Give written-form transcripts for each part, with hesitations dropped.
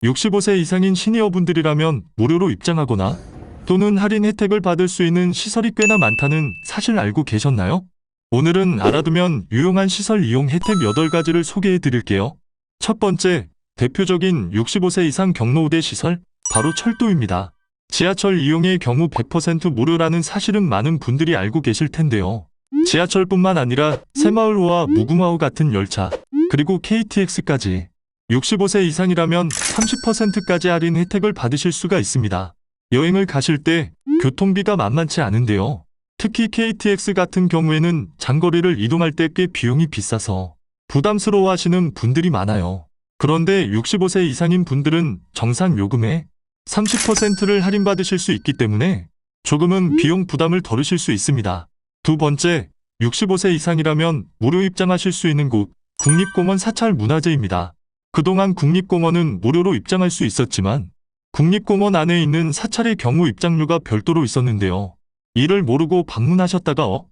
65세 이상인 시니어분들이라면 무료로 입장하거나 또는 할인 혜택을 받을 수 있는 시설이 꽤나 많다는 사실 알고 계셨나요? 오늘은 알아두면 유용한 시설 이용 혜택 8가지를 소개해 드릴게요. 첫 번째, 대표적인 65세 이상 경로 우대 시설, 바로 철도입니다. 지하철 이용의 경우 100% 무료라는 사실은 많은 분들이 알고 계실 텐데요. 지하철뿐만 아니라 새마을호와 무궁화호 같은 열차, 그리고 KTX까지 65세 이상이라면 30%까지 할인 혜택을 받으실 수가 있습니다. 여행을 가실 때 교통비가 만만치 않은데요. 특히 KTX 같은 경우에는 장거리를 이동할 때 꽤 비용이 비싸서 부담스러워하시는 분들이 많아요. 그런데 65세 이상인 분들은 정상 요금의 30%를 할인받으실 수 있기 때문에 조금은 비용 부담을 덜으실 수 있습니다. 두 번째, 65세 이상이라면 무료 입장하실 수 있는 곳, 국립공원 사찰 문화재입니다. 그동안 국립공원은 무료로 입장할 수 있었지만 국립공원 안에 있는 사찰의 경우 입장료가 별도로 있었는데요. 이를 모르고 방문하셨다가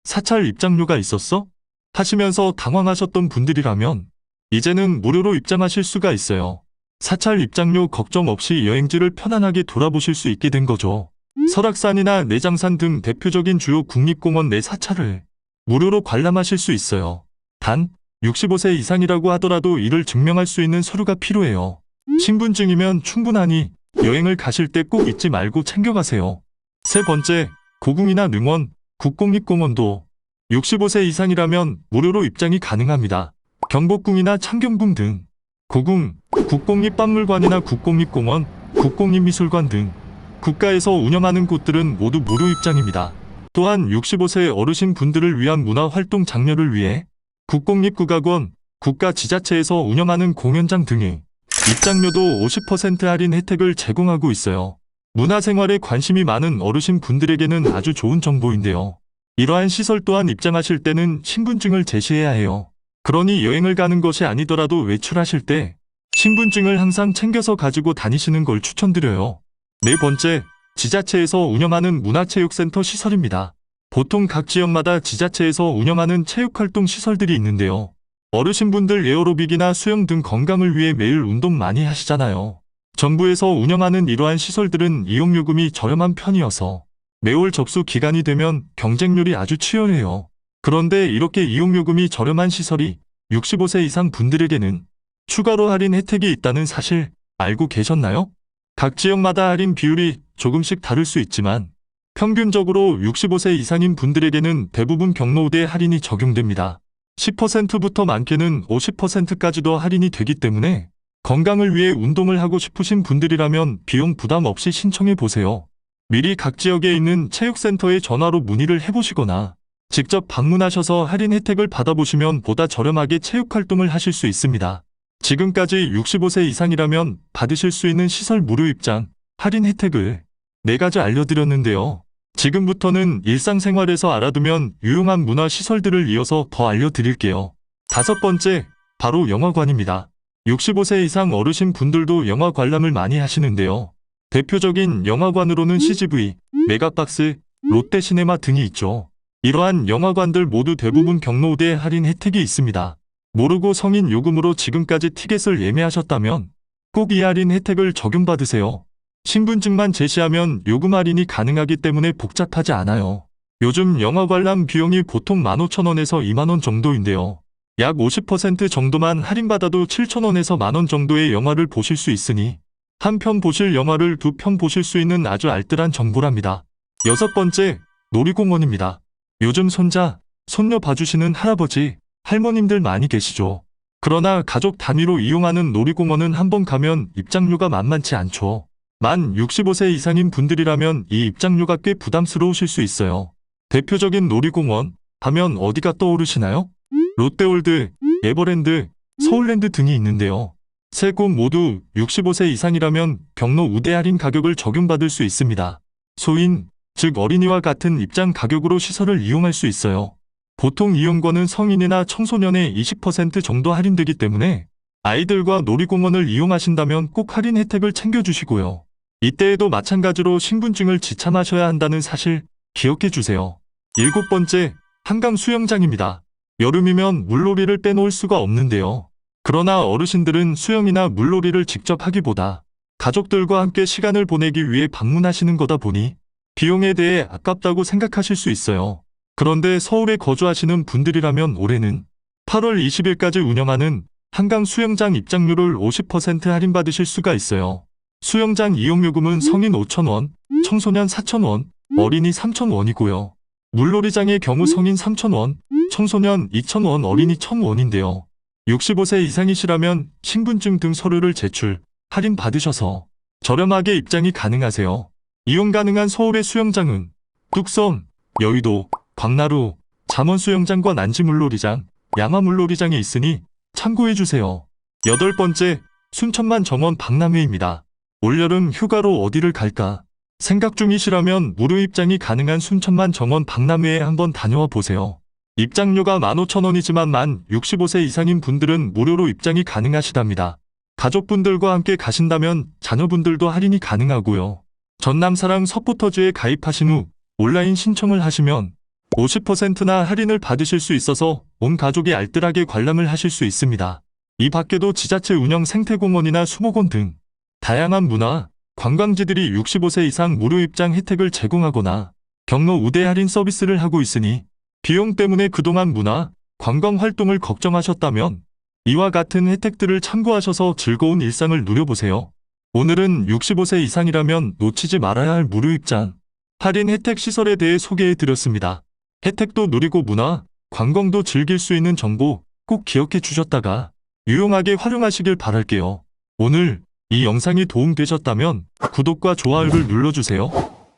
사찰 입장료가 있었어? 하시면서 당황하셨던 분들이라면 이제는 무료로 입장하실 수가 있어요. 사찰 입장료 걱정 없이 여행지를 편안하게 돌아보실 수 있게 된 거죠. 설악산이나 내장산 등 대표적인 주요 국립공원 내 사찰을 무료로 관람하실 수 있어요. 단 65세 이상이라고 하더라도 이를 증명할 수 있는 서류가 필요해요. 신분증이면 충분하니 여행을 가실 때 꼭 잊지 말고 챙겨가세요. 세 번째, 고궁이나 능원, 국공립공원도 65세 이상이라면 무료로 입장이 가능합니다. 경복궁이나 창경궁 등 고궁, 국공립박물관이나 국공립공원, 국공립미술관 등 국가에서 운영하는 곳들은 모두 무료 입장입니다. 또한 65세 어르신 분들을 위한 문화활동 장려를 위해 국공립국악원, 국가지자체에서 운영하는 공연장 등의 입장료도 50% 할인 혜택을 제공하고 있어요. 문화생활에 관심이 많은 어르신 분들에게는 아주 좋은 정보인데요. 이러한 시설 또한 입장하실 때는 신분증을 제시해야 해요. 그러니 여행을 가는 것이 아니더라도 외출하실 때 신분증을 항상 챙겨서 가지고 다니시는 걸 추천드려요. 네 번째, 지자체에서 운영하는 문화체육센터 시설입니다. 보통 각 지역마다 지자체에서 운영하는 체육활동 시설들이 있는데요. 어르신분들 에어로빅이나 수영 등 건강을 위해 매일 운동 많이 하시잖아요. 정부에서 운영하는 이러한 시설들은 이용요금이 저렴한 편이어서 매월 접수 기간이 되면 경쟁률이 아주 치열해요. 그런데 이렇게 이용요금이 저렴한 시설이 65세 이상 분들에게는 추가로 할인 혜택이 있다는 사실 알고 계셨나요? 각 지역마다 할인 비율이 조금씩 다를 수 있지만 평균적으로 65세 이상인 분들에게는 대부분 경로 우대 할인이 적용됩니다. 10%부터 많게는 50%까지도 할인이 되기 때문에 건강을 위해 운동을 하고 싶으신 분들이라면 비용 부담 없이 신청해 보세요. 미리 각 지역에 있는 체육센터에 전화로 문의를 해보시거나 직접 방문하셔서 할인 혜택을 받아보시면 보다 저렴하게 체육활동을 하실 수 있습니다. 지금까지 65세 이상이라면 받으실 수 있는 시설 무료 입장, 할인 혜택을 4가지 알려드렸는데요. 지금부터는 일상생활에서 알아두면 유용한 문화시설들을 이어서 더 알려드릴게요. 다섯 번째, 바로 영화관입니다. 65세 이상 어르신 분들도 영화 관람을 많이 하시는데요. 대표적인 영화관으로는 CGV, 메가박스, 롯데시네마 등이 있죠. 이러한 영화관들 모두 대부분 경로 우대 할인 혜택이 있습니다. 모르고 성인 요금으로 지금까지 티켓을 예매하셨다면 꼭 이 할인 혜택을 적용받으세요. 신분증만 제시하면 요금 할인이 가능하기 때문에 복잡하지 않아요. 요즘 영화 관람 비용이 보통 15,000원에서 20,000원 정도인데요. 약 50% 정도만 할인받아도 7,000원에서 만원 정도의 영화를 보실 수 있으니 한 편 보실 영화를 2편 보실 수 있는 아주 알뜰한 정보랍니다. 여섯 번째, 놀이공원입니다. 요즘 손자, 손녀 봐주시는 할아버지, 할머님들 많이 계시죠. 그러나 가족 단위로 이용하는 놀이공원은 한번 가면 입장료가 만만치 않죠. 만 65세 이상인 분들이라면 이 입장료가 꽤 부담스러우실 수 있어요. 대표적인 놀이공원 하면 어디가 떠오르시나요? 롯데월드, 에버랜드, 서울랜드 등이 있는데요. 세 곳 모두 65세 이상이라면 경로 우대 할인 가격을 적용받을 수 있습니다. 소인, 즉 어린이와 같은 입장 가격으로 시설을 이용할 수 있어요. 보통 이용권은 성인이나 청소년의 20% 정도 할인되기 때문에 아이들과 놀이공원을 이용하신다면 꼭 할인 혜택을 챙겨주시고요. 이때에도 마찬가지로 신분증을 지참하셔야 한다는 사실 기억해 주세요. 일곱 번째, 한강 수영장입니다. 여름이면 물놀이를 빼놓을 수가 없는데요. 그러나 어르신들은 수영이나 물놀이를 직접 하기보다 가족들과 함께 시간을 보내기 위해 방문하시는 거다 보니 비용에 대해 아깝다고 생각하실 수 있어요. 그런데 서울에 거주하시는 분들이라면 올해는 8월 20일까지 운영하는 한강 수영장 입장료를 50% 할인받으실 수가 있어요. 수영장 이용요금은 성인 5,000원, 청소년 4,000원, 어린이 3,000원이고요. 물놀이장의 경우 성인 3,000원, 청소년 2,000원, 어린이 1,000원인데요. 65세 이상이시라면 신분증 등 서류를 제출, 할인 받으셔서 저렴하게 입장이 가능하세요. 이용 가능한 서울의 수영장은 뚝섬, 여의도, 광나루, 잠원수영장과 난지물놀이장, 양화물놀이장에 있으니 참고해주세요. 8번째, 순천만 정원 박람회입니다. 올여름 휴가로 어디를 갈까 생각 중이시라면 무료 입장이 가능한 순천만 정원 박람회에 한번 다녀와 보세요. 입장료가 15,000원이지만 만 65세 이상인 분들은 무료로 입장이 가능하시답니다. 가족분들과 함께 가신다면 자녀분들도 할인이 가능하고요. 전남사랑 서포터즈에 가입하신 후 온라인 신청을 하시면 50%나 할인을 받으실 수 있어서 온 가족이 알뜰하게 관람을 하실 수 있습니다. 이 밖에도 지자체 운영 생태공원이나 수목원 등 다양한 문화, 관광지들이 65세 이상 무료 입장 혜택을 제공하거나 경로 우대 할인 서비스를 하고 있으니 비용 때문에 그동안 문화, 관광 활동을 걱정하셨다면 이와 같은 혜택들을 참고하셔서 즐거운 일상을 누려보세요. 오늘은 65세 이상이라면 놓치지 말아야 할 무료 입장, 할인 혜택 시설에 대해 소개해드렸습니다. 혜택도 누리고 문화, 관광도 즐길 수 있는 정보 꼭 기억해 주셨다가 유용하게 활용하시길 바랄게요. 오늘 이 영상이 도움되셨다면 구독과 좋아요를 눌러주세요.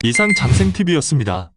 이상 잠생TV였습니다.